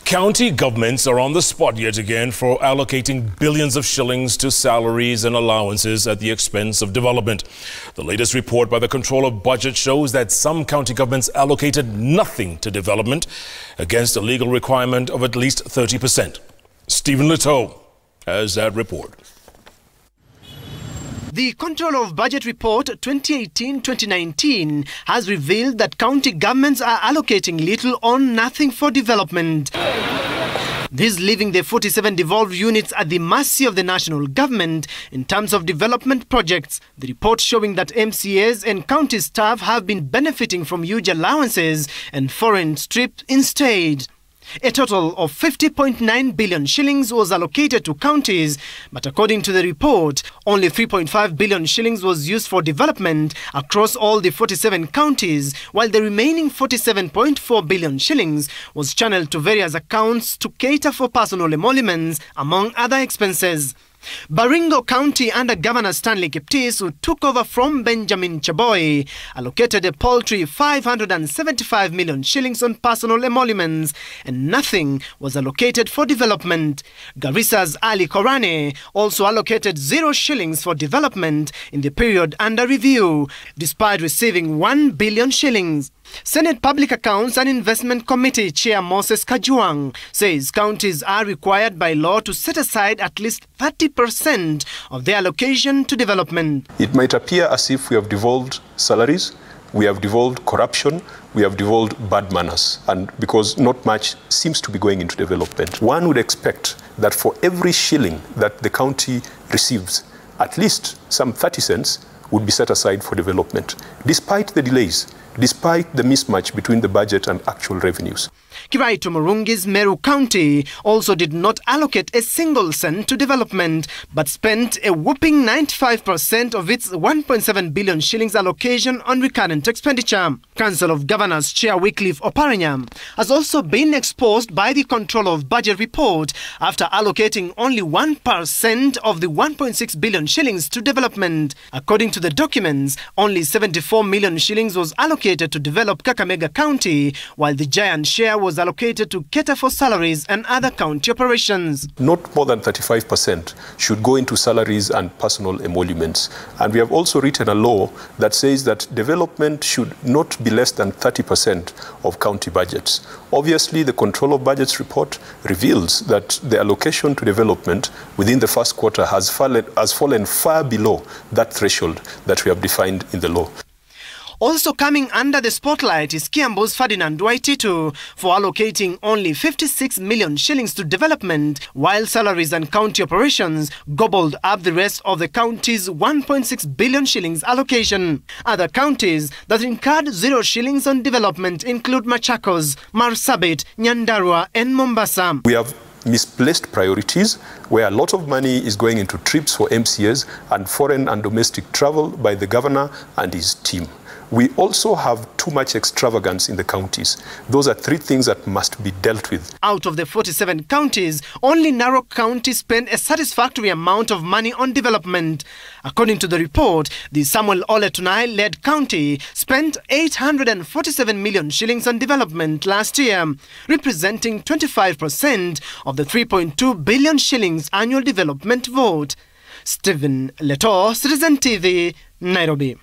County governments are on the spot yet again for allocating billions of shillings to salaries and allowances at the expense of development. The latest report by the Controller of Budget shows that some county governments allocated nothing to development against a legal requirement of at least 30%. Stephen Leteau has that report. The Controller of Budget Report 2018-2019 has revealed that county governments are allocating little or nothing for development. This leaving the 47 devolved units at the mercy of the national government in terms of development projects. The report showing that MCAs and county staff have been benefiting from huge allowances and foreign trips instead. A total of 50.9 billion shillings was allocated to counties, but according to the report, only 3.5 billion shillings was used for development across all the 47 counties, while the remaining 47.4 billion shillings was channeled to various accounts to cater for personal emoluments, among other expenses. Baringo County under Governor Stanley Kiptis, who took over from Benjamin Chaboy, allocated a paltry 575 million shillings on personal emoluments, and nothing was allocated for development. Garissa's Ali Korane also allocated 0 shillings for development in the period under review, despite receiving 1 billion shillings. Senate Public Accounts and Investment Committee Chair Moses Kajuang says counties are required by law to set aside at least 30% of their allocation to development. It might appear as if we have devolved salaries, we have devolved corruption, we have devolved bad manners, and because not much seems to be going into development. One would expect that for every shilling that the county receives, at least some 30 cents would be set aside for development, despite the delays, despite the mismatch between the budget and actual revenues. Kiraito Murungi's Meru County also did not allocate a single cent to development, but spent a whopping 95% of its 1.7 billion shillings allocation on recurrent expenditure. Council of Governors Chair Wycliffe Oparanya has also been exposed by the Controller of Budget report after allocating only 1% of the 1.6 billion shillings to development. According to the documents, only 74 million shillings was allocated to develop Kakamega County, while the giant share was allocated to cater for salaries and other county operations. Not more than 35% should go into salaries and personal emoluments. And we have also written a law that says that development should not be less than 30% of county budgets. Obviously, the Controller of Budgets report reveals that the allocation to development within the first quarter has fallen far below that threshold that we have defined in the law. Also coming under the spotlight is Kiambu's Ferdinand Waititu for allocating only 56 million shillings to development, while salaries and county operations gobbled up the rest of the county's 1.6 billion shillings allocation. Other counties that incurred 0 shillings on development include Machakos, Marsabit, Nyandarua and Mombasa. We have misplaced priorities where a lot of money is going into trips for MCAs and foreign and domestic travel by the governor and his team. We also have too much extravagance in the counties. Those are 3 things that must be dealt with. Out of the 47 counties, only Narok County spent a satisfactory amount of money on development. According to the report, the Samuel Ole Tunai-led county spent 847 million shillings on development last year, representing 25% of the 3.2 billion shillings annual development vote. Stephen Leteau, Citizen TV, Nairobi.